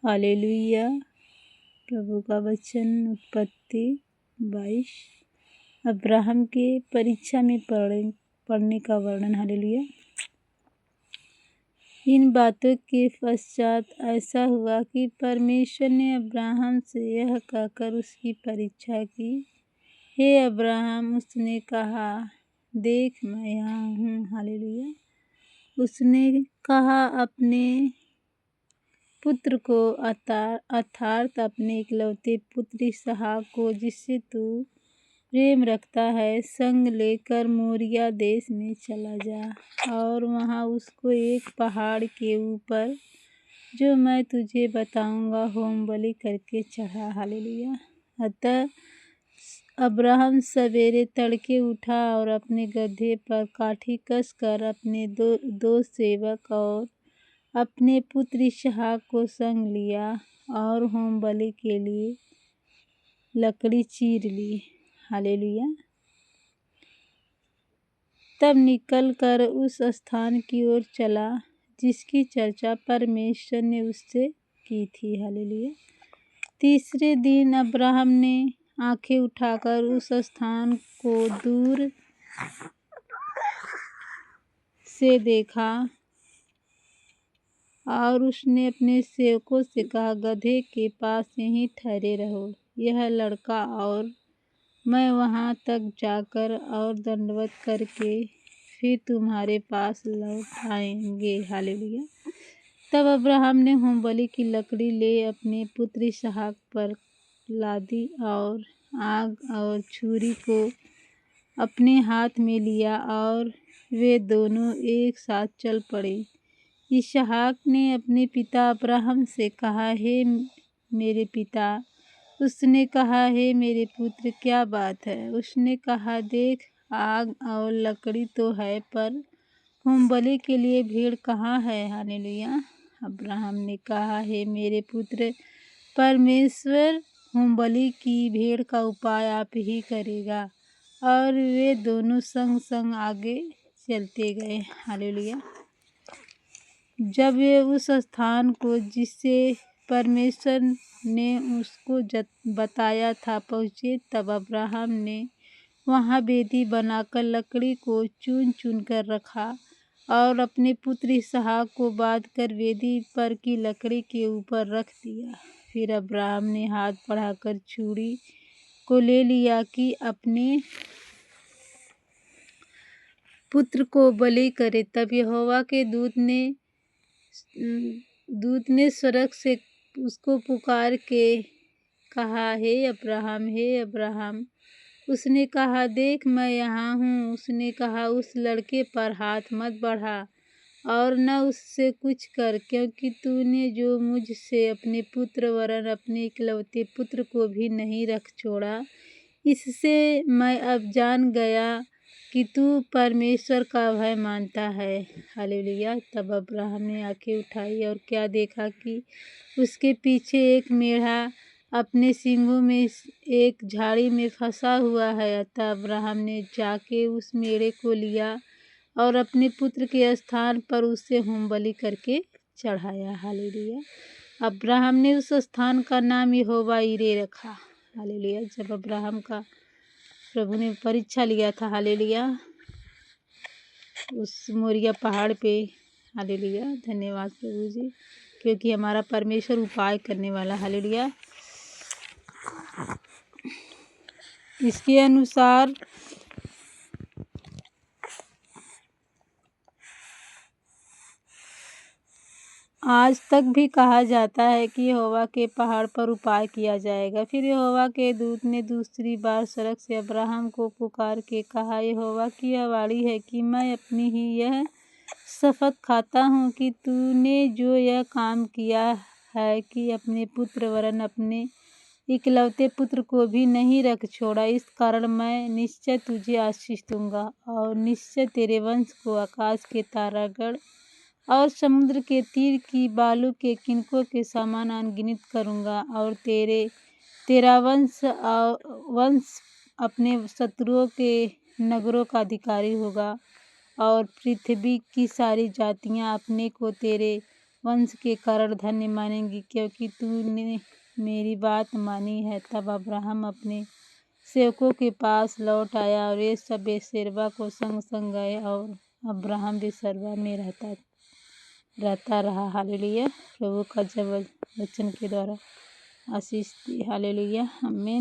Hallelujah. प्रभु का वचन उत्पत्ति 22 अब्राहम के परीक्षा में पढ़ने का वर्णन। हालेलुया। इन बातों के पश्चात ऐसा हुआ कि परमेश्वर ने अब्राहम से यह कहकर उसकी परीक्षा की, हे अब्राहम। उसने कहा, देख मैं यहाँ हूँ। हालेलुया। उसने कहा, अपने पुत्र को अर्थात अपने इकलौते पुत्र इसहाक को, जिससे तू प्रेम रखता है, संग लेकर मोरिया देश में चला जा और वहाँ उसको एक पहाड़ के ऊपर, जो मैं तुझे बताऊंगा, होम बलि करके चढ़ा। हालेलुया। अतः अब्राहम सवेरे तड़के उठा और अपने गदहे पर काठी कसकर अपने दो सेवक और अपने पुत्र इसहाक को संग लिया और होम बलि के लिए लकड़ी चीर ली। हालेलुया। तब निकल कर उस स्थान की ओर चला जिसकी चर्चा परमेश्वर ने उससे की थी। हालेलुया। तीसरे दिन अब्राहम ने आंखें उठाकर उस स्थान को दूर से देखा और उसने अपने सेवकों से कहा, गधे के पास यहीं ठहरे रहो, यह लड़का और मैं वहाँ तक जाकर और दंडवत करके फिर तुम्हारे पास लौट आएंगे। हालेलुया। तब अब्राहम ने होमबलि की लकड़ी ले अपने पुत्र इसहाक पर लादी और आग और छुरी को अपने हाथ में लिया और वे दोनों एक साथ चल पड़े। इसहाक ने अपने पिता अब्राहम से कहा, हे मेरे पिता। उसने कहा, हे मेरे पुत्र, क्या बात है? उसने कहा, देख, आग और लकड़ी तो है, पर होमबलि के लिए भेड़ कहाँ है? हालेलुया। अब्राहम ने कहा, हे मेरे पुत्र, परमेश्वर होमबलि की भेड़ का उपाय आप ही करेगा। और वे दोनों संग संग आगे चलते गए। हालेलुया। जब वे उस स्थान को जिसे परमेश्वर ने उसको बताया था पहुँचे, तब अब्राहम ने वहाँ वेदी बनाकर लकड़ी को चुन चुन कर रखा और अपने पुत्र इसहाक को बांध कर वेदी पर की लकड़ी के ऊपर रख दिया। फिर अब्राहम ने हाथ बढ़ाकर छुरी को ले लिया कि अपने पुत्र को बलि करे। तब यहोवा के दूत ने स्वर्ग से उसको पुकार के कहा, हे अब्राहम, हे अब्राहम। उसने कहा, देख मैं यहाँ हूँ। उसने कहा, उस लड़के पर हाथ मत बढ़ा और न उससे कुछ कर, क्योंकि तूने जो मुझसे अपने पुत्र वरन अपने इकलौते पुत्र को भी नहीं रख छोड़ा, इससे मैं अब जान गया कि तू परमेश्वर का भय मानता है। हालेलुया। तब अब्राहम ने आंखें उठाई और क्या देखा कि उसके पीछे एक मेढ़ा अपने सींगों में एक झाड़ी में फंसा हुआ है। अतः अब्राहम ने जाके उस मेढ़े को लिया और अपने पुत्र के स्थान पर उससे होमबलि करके चढ़ाया। हालेलुया। अब्राहम ने उस स्थान का नाम यहोवा यीरे रखा। हालेलुया। जब अब्राहम का प्रभु ने परीक्षा लिया था, हालेलुया, उस मोरिया पहाड़ पे। हालेलुया। धन्यवाद प्रभु जी, क्योंकि हमारा परमेश्वर उपाय करने वाला। हालेलुया। इसके अनुसार आज तक भी कहा जाता है कि यहोवा के पहाड़ पर उपाय किया जाएगा। फिर यहोवा के दूत ने दूसरी बार स्वर्ग से अब्राहम को पुकार के कहा, यहोवा की यह वाणी है कि मैं अपनी ही यह शपथ खाता हूँ कि तूने जो यह काम किया है कि अपने पुत्र वरन अपने इकलौते पुत्र को भी नहीं रख छोड़ा, इस कारण मैं निश्चय तुझे आशीष दूंगा और निश्चय तेरे वंश को आकाश के तारागण और समुद्र के तीर की बालू के किनकों के समान अनगिनत करूँगा। और तेरा वंश अपने शत्रुओं के नगरों का अधिकारी होगा और पृथ्वी की सारी जातियाँ अपने को तेरे वंश के कारण धन्य मानेंगी, क्योंकि तूने मेरी बात मानी है। तब अब्राहम अपने सेवकों के पास लौट आया और ये सब बेशेरबा को संग संग गए और अब्राहम बेशेरबा में रहता रहा। हालेलुया। प्रभु का जब वचन के द्वारा आशीष दी। हालेलुया। आमीन।